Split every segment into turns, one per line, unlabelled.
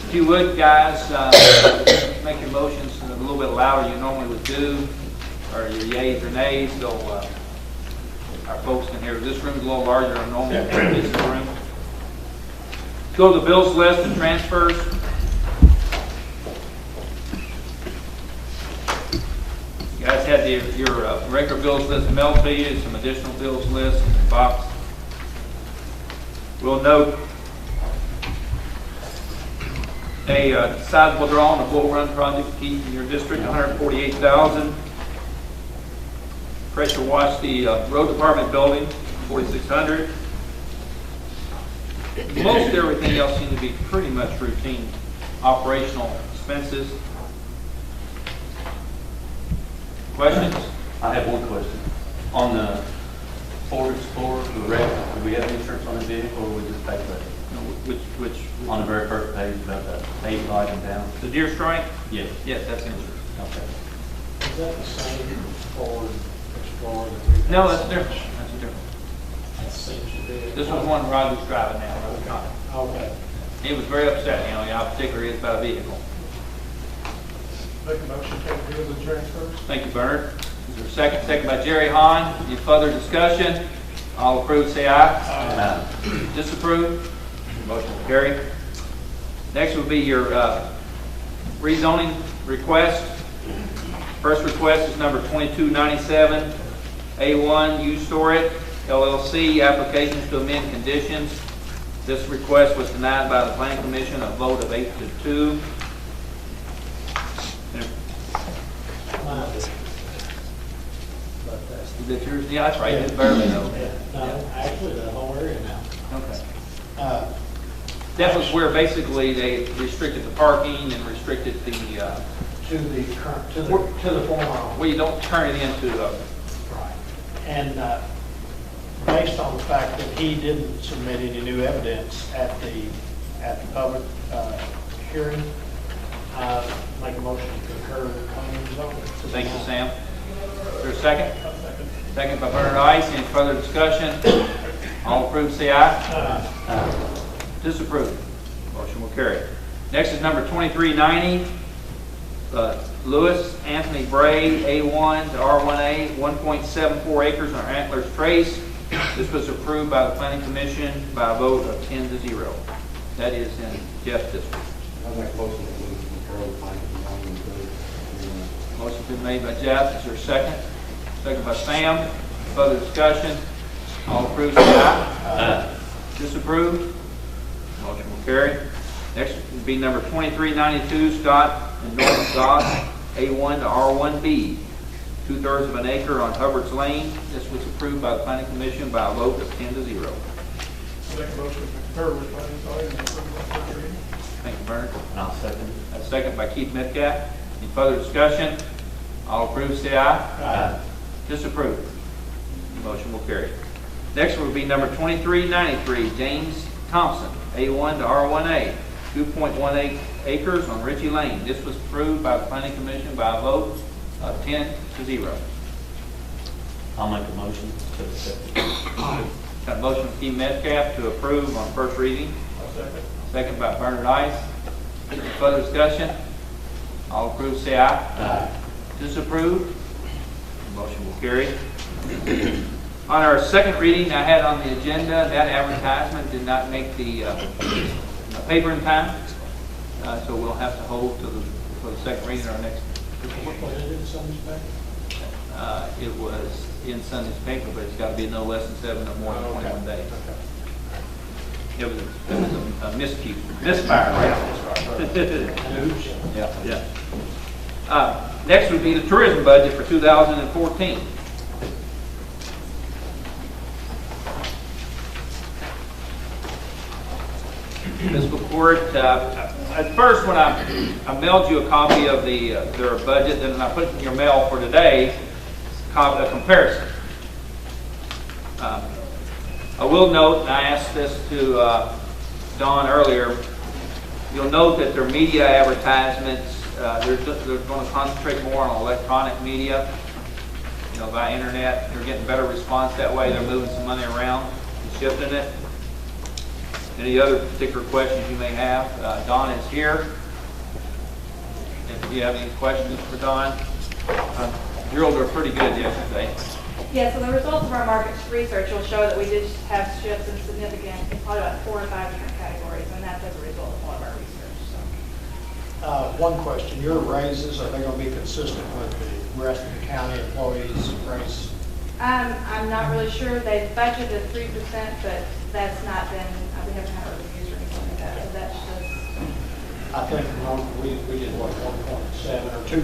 If you would, guys, make your motions a little bit louder than you normally would do, or your yays or nays, so our folks can hear. This room's a little larger than normal. This room. Go to the bills list and transfers. You guys had your regular bills list mailed to you, some additional bills list in the box. We'll note a sizable draw on the Bull Run project in your district, $148,000. Pressure wash the road department building, $4,600. Most everything else seems to be pretty much routine operational expenses. Questions?
I have one question. On the Ford Explorer, the wreck, do we have insurance on the vehicle, or we just pay for it?
Which
On the very first page about the 8 riding down?
the deer strike?
Yes.
Yes, that's insurance.
Okay.
Is that the same Ford Explorer that we've?
No, that's different. That's different.
That seems to be.
This was one Roger's driving now.
Okay.
He was very upset, how particular he is about a vehicle.
Make a motion to pay bills and transfers.
Thank you, Bernard. Is there a second? Second by Jerry Hahn. Any further discussion? All approved, say aye. Disapprove? Motion will carry. Next will be your rezoning request. First request is number 2297, A1 U Store It, LLC, applications to amend conditions. This request was denied by the Planning Commission, a vote of 8-2. Is that yours? Yeah, that's right. It's barely though.
No, actually, the whole area now.
Okay.
That
That was where basically they restricted the parking and restricted the,
to the current, to the former owner.
well, you don't turn it into a,
Right. And based on the fact that he didn't submit any new evidence at the public hearing, make a motion to concur with the planning zone.
thank you, Sam. Is there a second? Second by Bernard Ice. Any further discussion? All approved, say aye. Disapprove. Motion will carry. Next is number 2390, Lewis Anthony Bray, A1 to R1A, 1.74 acres on Antlers Trace. This was approved by the Planning Commission by a vote of 10-0. That is in Jeff's district.
I'd like motion that we concur with planning and
Motion's been made by Jeff. Is there a second? Second by Sam. Further discussion? All approved, say aye. Disapprove? Motion will carry. Next would be number 2392, Scott and Norman Goss, A1 to R1B, 2/3 of an acre on Hubbard's Lane. This was approved by the Planning Commission by a vote of 10-0.
Make a motion to concur with planning zone and approve on first reading.
Thank you, Bernard.
I'll second.
A second by Keith Metcalf. Any further discussion? All approved, say aye. Disapprove. Motion will carry. Next will be number 2393, James Thompson, A1 to R1A, 2.18 acres on Ritchie Lane. This was approved by the Planning Commission by a vote of 10-0.
I'll make a motion to accept.
Got a motion from Keith Metcalf to approve on first reading.
I'll second.
Second by Bernard Ice. Any further discussion? All approved, say aye. Disapprove? Motion will carry. On our second reading, I had on the agenda, that advertisement did not make the paper in time, so we'll have to hold for the second reading our next report.
Was it in Sunday's paper?
It was in Sunday's paper, but it's got to be no less than 7 or more than 21 days. It was a misfire, right? Yeah. Next would be the tourism budget for 2014. Fiscal court. At first, when I mailed you a copy of their budget, then I put it in your mail for today, a comparison. I will note, and I asked this to Don earlier, you'll note that their media advertisements, they're going to concentrate more on electronic media, by internet. They're getting better response that way. They're moving some money around and shifting it. Any other particular questions you may have? Don is here. If you have any questions for Don, drills are pretty good yesterday.
Yeah, so the results of our market research will show that we did have shifts in significant, probably about 4 or 5 different categories, and that's as a result of all of our research. So.
One question, your raises, are they going to be consistent with the rest of the county employees' raise?
I'm not really sure. They budgeted 3%, but that's not been, we haven't had a reviews or anything like that, so that's just.
I think we did what, 1.7 or 2%?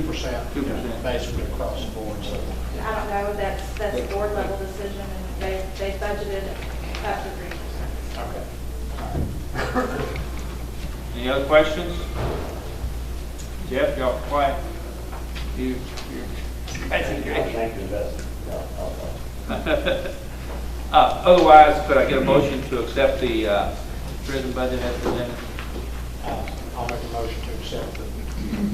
2%.
Basically across the board, so.
I don't know, that's a board level decision, and they budgeted up to 3%.
Okay. All right.
Any other questions? Jeff, y'all quiet. You, that's great.
Thank you, Beth.
Otherwise, could I get a motion to accept the prison budget as presented?
I'll make a motion to accept the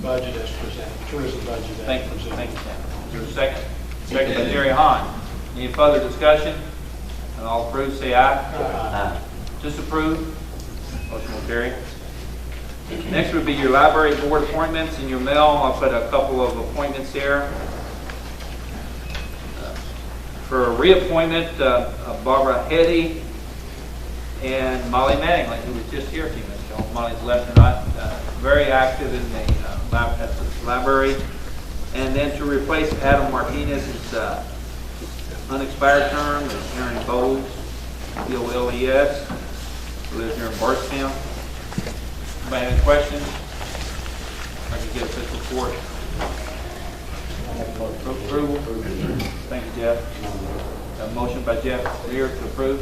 budget as presented, tourism budget as
Thank you.
presented.
Thank you, Sam. Is there a second? Second by Jerry Hahn. Any further discussion? And all approve, say aye.
Aye.
Disapprove? Motion will carry. Next would be your library board appointments in your mail. I'll put a couple of appointments here. For a reappointment, Barbara Hetty and Molly Mattingly, who was just here a few minutes ago. Molly's left tonight, very active in the at the library. And then to replace Adam Martinez's unexpired term is Aaron Bowles, B-O-L-E-S, who lives here in Bardstown. Anybody have any questions? I can get a quick report. Approval? Thank you, Jeff. A motion by Jeff Lear to approve.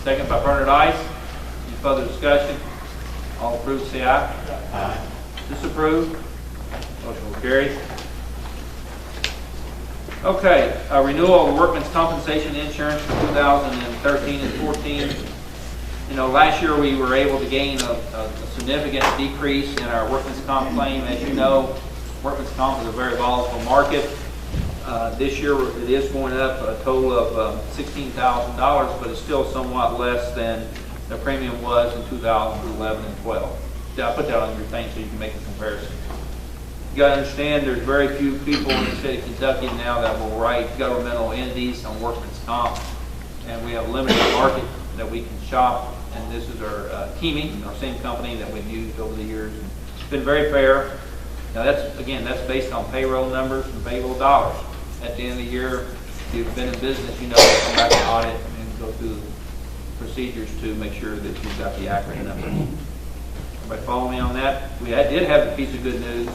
Second by Bernard Ice. Any further discussion? All approved, say aye. Aye. Disapprove? Motion will carry. Okay, a renewal of workman's compensation insurance for 2013 and 14. You know, last year we were able to gain a significant decrease in our workman's comp claim. As you know, workman's comp is a very volatile market. This year it is going up a total of $16,000, but it's still somewhat less than the premium was in 2011 and 12. I put that on your thing so you can make a comparison. You got to understand there's very few people in the state of Kentucky now that will write governmental entities on workman's comp, and we have a limited market that we can shop. And this is our Kimi, our same company that we've used over the years. It's been very fair. Now that's based on payroll numbers and payroll dollars. At the end of the year, if you've been in business, you know, come back and audit and go through procedures to make sure that you've got the accurate numbers. Everybody follow me on that? We did have a piece of good news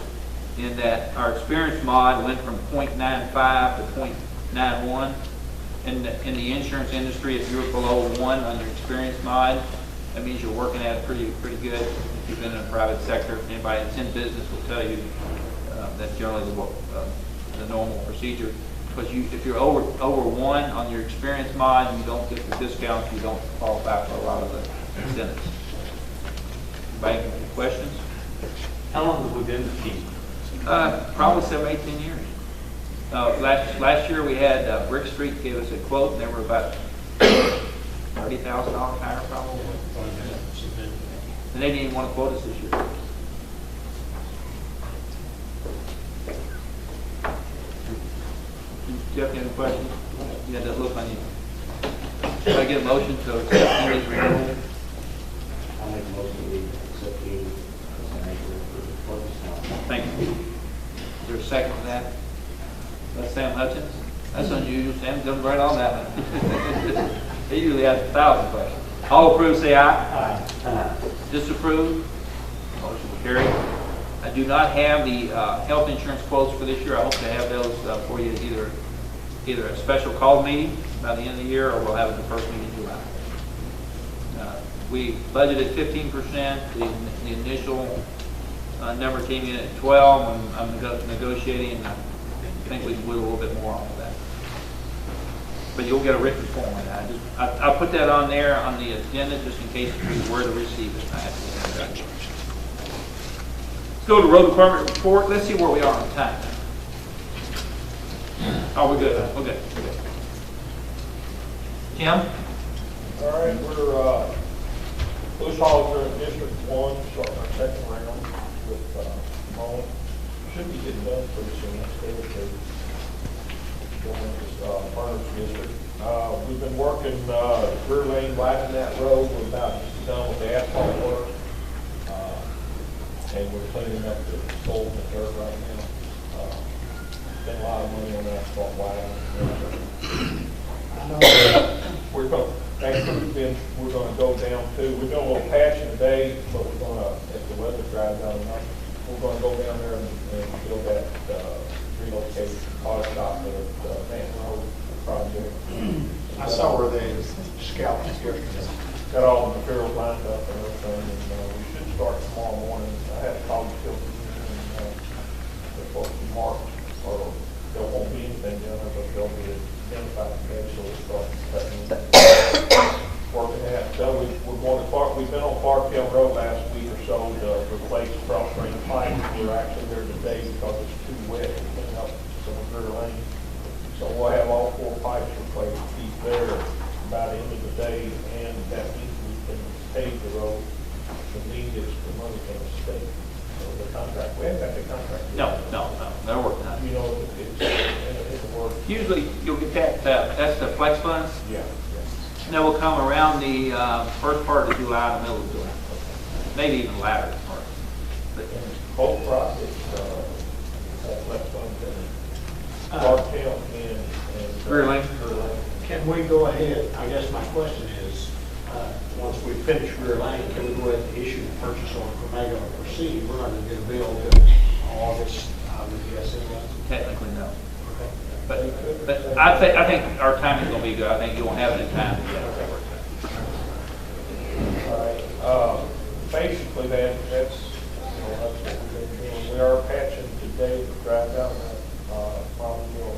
in that our experience mod went from 0.95 to 0.91. In the insurance industry, if you're below 1 on your experience mod, that means you're working at it pretty good. If you've been in the private sector, anybody that's in business will tell you that's generally the normal procedure. Because if you're over 1 on your experience mod, you don't get the discounts, you don't qualify for a lot of the incentives. Anybody have any questions?
How long have we been with Keith?
Probably 7, 8, 10 years. Last year we had Brick Street gave us a quote, and they were about $30,000 higher probably. And they didn't even want to quote us this year. Jeff, you have any questions? You had that look on you. Can I get a motion to accept Amy's renewal?
I'll make a motion to accept the workman's comp.
Thank you. Is there a second to that? That's Sam Hutchins. That's unusual. Sam jumped right on that one. He usually has 1,000 questions. All approved, say aye. Aye. Disapprove? Motion will carry. I do not have the health insurance quotes for this year. I hope to have those for you either a special call meeting by the end of the year, or we'll have it the first meeting in July. We budgeted 15%. The initial number came in at 12. I'm negotiating, and I think we can do a little bit more off of that. But you'll get a written form on that. I'll put that on there on the agenda just in case you were to receive it. Let's go to road department report. Let's see where we are on time. Oh, we're good. We're good. Jim?
All right, we're Bush Hogs are in District 1, starting our second round with mowing. Should be getting done pretty soon. That's good. Going to this Furnace District. We've been working rear lane, widening that road. We're about done with the asphalt work. And we're cleaning up the soil and the dirt right now. Spent a lot of money on asphalt widening. We're going to, next week, we're going to go down to, we're doing a little patching today, but we're going to, if the weather dries out enough, we're going to go down there and build that relocated car shop for the Manton Road project.
I saw where they scalped it yesterday.
Got all the materials lined up and everything, and we should start tomorrow morning. I had to call the filter and they're supposed to be marked, or there won't be anything down there, but they'll be identified today, so we'll start working that. So we're going to Park. We've been on Park Hill Road last week or so to replace cross-drain pipe. We're actually there today because it's too wet to clean up some of the lane. So we'll have all 4 pipes replaced, keep there by the end of the day, and that means we can pave the road. The need is the money from the state. So the contract, we haven't got the contract.
No, they're working on it.
You know, it's a work.
Usually you'll get that, that's the flex funds.
Yeah.
And that will come around the first part of July, the middle of July. Maybe even latter part. But
Both projects, left on Park Hill and
Rear Lane.
Can we go ahead, I guess my question is, once we finish rear lane, can we go ahead and issue the purchase order for Mega and proceed? We're not going to get a bill until August, I would guess, anyway.
technically no.
Okay.
But I think our timing's going to be good. I think you won't have it in time to get it worked out.
All right. Basically, that's what we've been doing. We are patching today to drive down that Palmville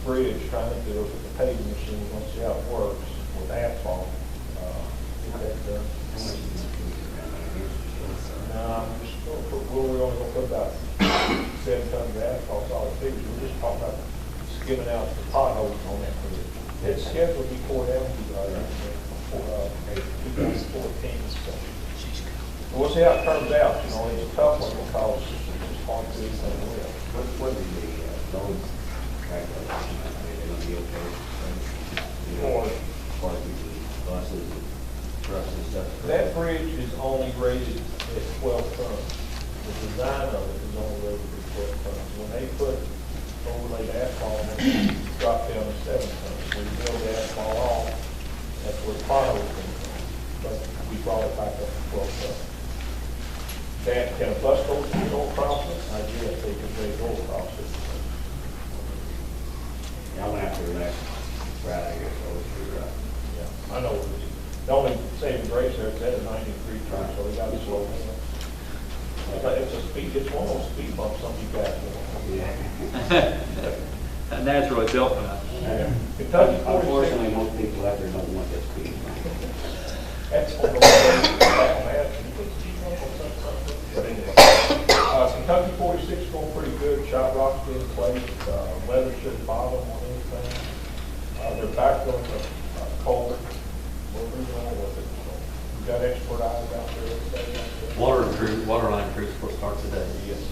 Bridge, trying to do it with the paving machine. We're going to see how it works with asphalt. Get that done. No, I'm just going to put, we're only going to put about 7 tons of asphalt solid figures. We're just talking about skimming out the potholes on that bridge. It's scheduled to be poured out for 2014. So we'll see how it turns out. You know, it's a tough one because it's hard to do anything with.
What did the loans track like? It'll be okay. As far as the buses and trucks and stuff.
That bridge is only rated at 12 tons. The design of it is only rated at 12 tons. When they put overlaid asphalt on it, drop down to 7 tons. When you build the asphalt off, that's where the potholes come from. But we brought it back up to 12 tons. That, can a bus go across it? I guess they could go across it.
Yeah, I went after next Friday or so.
Yeah, I know. The only saving grace there is that a 93 truck, so they got to slow down. It's a speed, it's one of those speed bumps some you got.
And that's really built for that.
Kentucky 46.
Unfortunately, most people out there don't want that speed.
That's on the way. But anyway, Kentucky 46 is going pretty good. Shot rock's being placed. Weather shouldn't bother them on anything. They're back on the cold. We're moving on with it. So we've got expert eyes out there every day.
Water line crew supposed to start today.
Yes.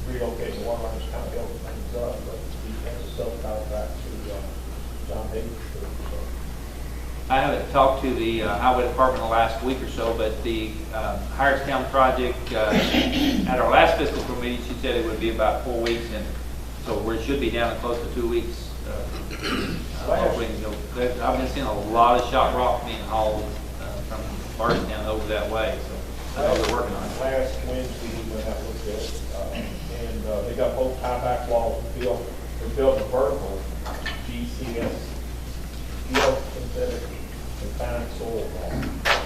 Relocating the water lines kind of helping things up, but that's a subcontract to John Davis. So.
I haven't talked to the highway department the last week or so, but the Hyerstown project, at our last fiscal committee, she said it would be about 4 weeks, and so we should be down to close to 2 weeks. Hopefully, I've been seeing a lot of shot rock being hauled from Hyerstown over that way, so I know they're working on it.
Last Wednesday, we went out and looked at it, and they got both tie-back walls built. They're built in vertical GCS, synthetic confined soil wall.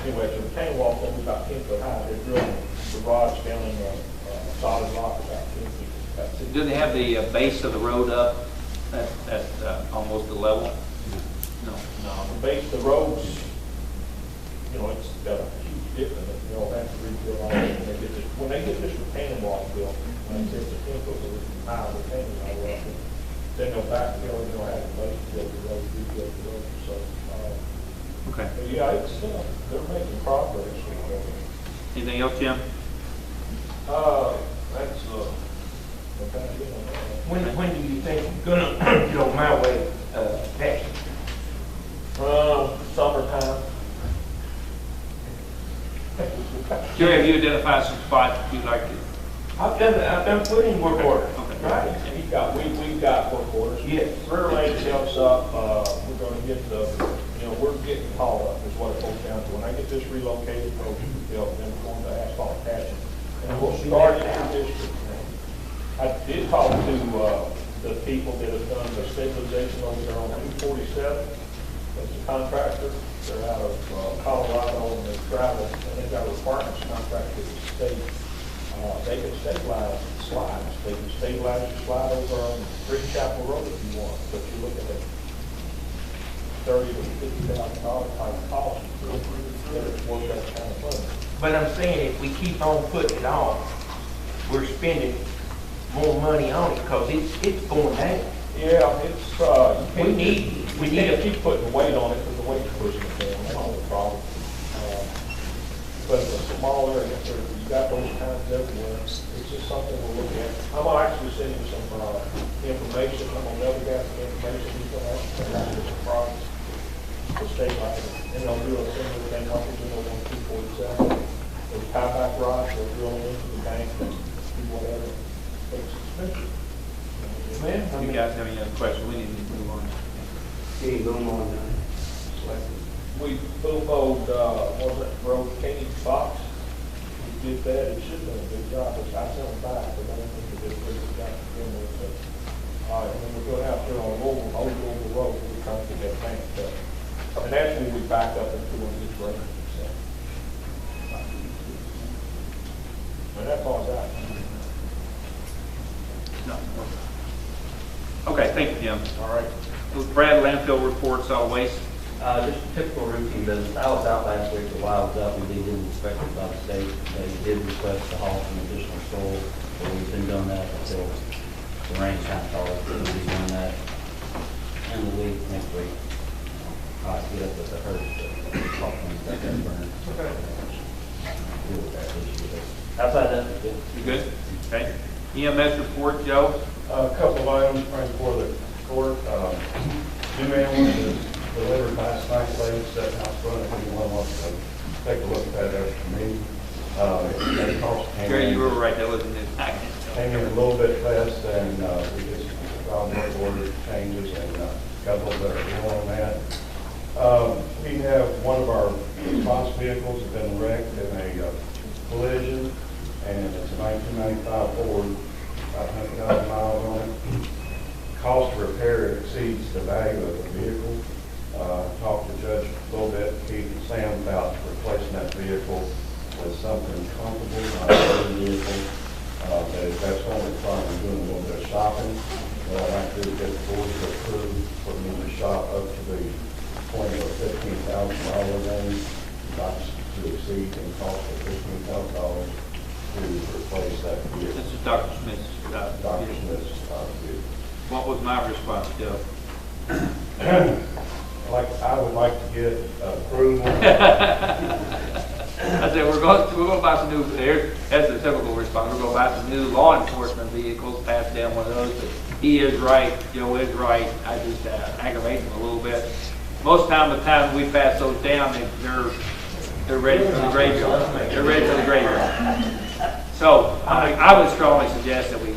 Anyway, it's a retaining wall only about 10 foot high. They're drilling the rods down in the solid rock about 10 feet. About 6
Do they have the base of the road up at almost the level? No.
No, the base of the roads, you know, it's got a huge difference. You know, have to rebuild all of it. When they get this retaining wall built, when it's a 10 foot high retaining wall, then they'll backfill and they'll have the base build the road, rebuild the road. So,
Okay.
but yeah, it's they're making progress.
Anything else, Jim?
That's, okay, you know,
When do you think you're gonna, my way, next?
Summertime.
Jerry, have you identified some spots you'd like to?
I've done putting work order.
Okay.
Right?
We've got work orders.
Yes.
Rear lane helps up, we're gonna get we're getting hauled up, is what it boils down to. When I get this relocated, then we're going to asphalt patching. And we'll start in the district. I did talk to, the people that have done the stabilization over there on 247. That's a contractor. They're out of Colorado, and they travel, and they've got a requirements contract with the state. They can stabilize slides. They can stabilize your slide over on Green Chapel Road if you want, but you look at it, $30,000 to $50,000 type cost. It's worth that kind of money.
But I'm saying if we keep on putting it on, we're spending more money on it because it's going down.
Yeah, it's,
We need
can't keep putting weight on it because the weight's pushing it down. That's the problem. But it's a small area, you got those kinds everywhere. It's just something we'll look at. I'm gonna actually send you some, information. I'm gonna never get the information. He's gonna ask you to some problems to stabilize it. And they'll do a similar thing like they do on 247. Those tie-back rods, they'll drill into the bank and do whatever. It's expensive.
Man,
If you guys have any other questions, we need to move on.
Any boom on,
We boom-mowed, what was that, road Kenny Fox? We did that, it should have been a good job, but I sent them back, but I don't think they did a pretty good job to begin with. But, and then we're going out there on Old Road, we're trying to get that bank cut. And that's when we back up into one of these roads, so. And that's all I got.
No. Okay, thank you, Jim.
All right.
Brad, landfill report, solid waste.
Just typical routine business. I was out last week, the wild was up, and they did inspect it by the state. They did request to haul some additional soil, so we've been doing that until the rain kind of falls. We'll be doing that in the week, next week. I'll have to get up with the herd, but talk to them about that burn.
Okay.
Deal with that issue. But outside that, it's good.
You good? Okay. EMS report, Joe.
A couple of items right before the court. New ambulance was delivered last night late, sitting out front. If anyone wants to take a look at that after me. It cost
Jerry, you were right, that wasn't in the packet.
came in a little bit fast, and we just found work order changes and a couple that are going on that. We have one of our response vehicles has been wrecked in a collision, and it's a 1995 Ford, about 100,000 miles on it. Cost to repair exceeds the value of the vehicle. Talked to Judge a little bit, Keith and Sam, about replacing that vehicle with something comfortable, not a new vehicle. But if that's only fun, I'm doing a little bit of shopping. What I'd like to do is get the board to approve for me to shop up to the point of $15,000 range, not to exceed the cost of $15,000 to replace that vehicle.
This is Dr. Smith's.
Dr. Smith's vehicle.
What was my response, Joe?
I would like to get approval.
I said, we're going to buy some new, that's the typical response, we're going to buy some new law enforcement vehicles, pass down one of those, but he is right, Joe is right, I just aggravate him a little bit. Most time, the time we pass those down, they're ready for the graveyard. They're ready for the graveyard. So, I would strongly suggest that we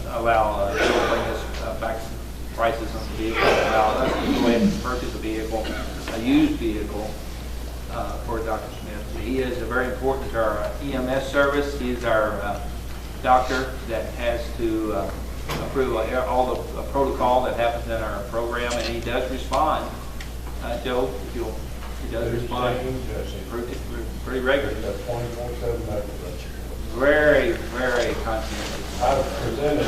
allow, Joe to bring us back some prices on the vehicle, allow us to go ahead and purchase a vehicle, a used vehicle, for Dr. Smith. He is very important to our EMS service. He is our doctor that has to approve all the protocol that happens in our program, and he does respond. Joe, if you'll, he does respond pretty regularly.
24/7 medical.
Very, very conscientious.
I've presented,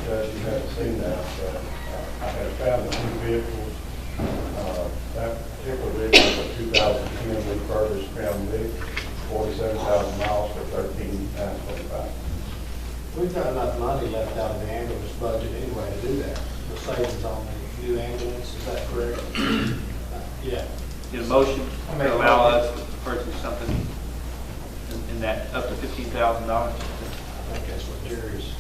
Judge, you haven't seen that, but I have found two vehicles. That particular vehicle is a 2010 refurbished Crown Vic, 47,000 miles for $13,925.
We've got enough money left out of the ambulance budget anyway to do that. The savings on the new ambulance, is that correct? Yeah.
Get a motion to allow us to purchase something. in that up to $15,000.
I think that's what Jerry's.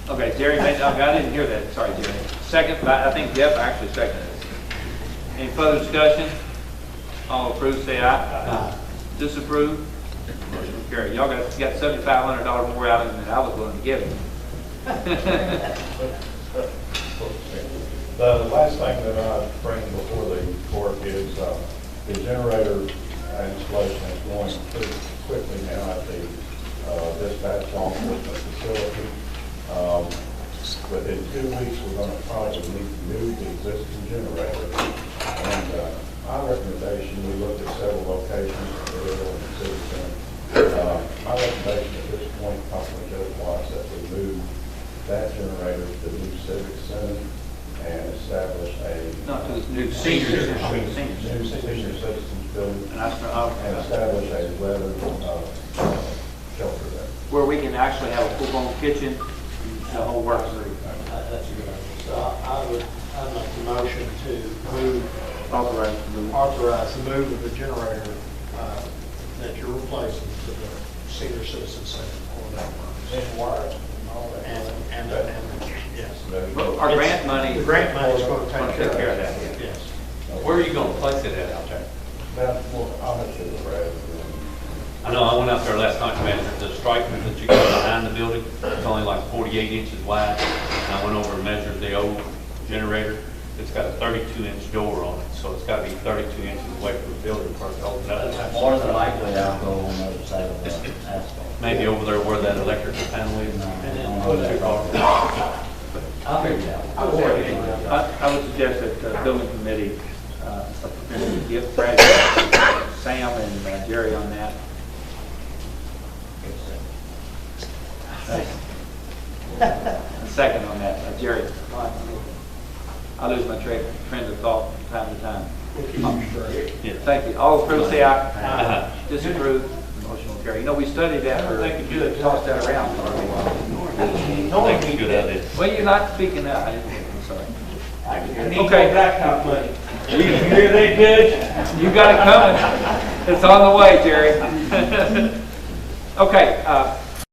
Okay, Jerry made, okay, I didn't hear that, sorry, Jerry. Second, I think Jeff actually seconded it. Any further discussion? All approved, say aye. Disapprove? Motion carried. Y'all got $7,500 more out of them than I was willing to give him.
The last thing that I bring before the court is the generator installation is going pretty quickly now at the dispatch law enforcement facility. Within 2 weeks, we're going to probably need to move the existing generator. And my recommendation, we looked at several locations in the city center. My recommendation at this point, possibly Judge Watts, that we move that generator to the new civic center and establish a
Not to this new senior center.
new senior citizens building
And
and establish a weather shelter there.
where we can actually have a full-blown kitchen, the whole works.
That's a good idea. So I'd make the motion to move,
Authorize the
authorize the move of the generator that you're replacing to the senior citizen center for that purpose.
And wires and all that.
And yes.
Our grant money.
The grant money is going to
Gonna
take care of that.
that.
Yes.
Where are you gonna place it at out there?
Well, I'll have to go Brad.
I know, I went out there last night, Commander, the striker that you got behind the building, it's only like 48 inches wide. And I went over and measured the old generator. It's got a 32-inch door on it, so it's gotta be 32 inches away from the building for it to open up.
More than likely, I'll go on the other side of the asphalt.
Maybe over there where that electrical panel is.
And
Put
then
it
I'll figure it out.
I would suggest that the building committee give Brad, Sam, and Jerry on that. A second on that, Jerry. I lose my train of thought from time to time. Yeah, thank you. All approved, say aye. Disapprove, motion will carry. You know, we studied that for, tossed that around for a while.
I think it's a good idea.
Well, you're not speaking out. I'm sorry.
I need
Okay.
more blacktop money. You hear that, Judge?
You got it coming. It's on the way, Jerry. Okay,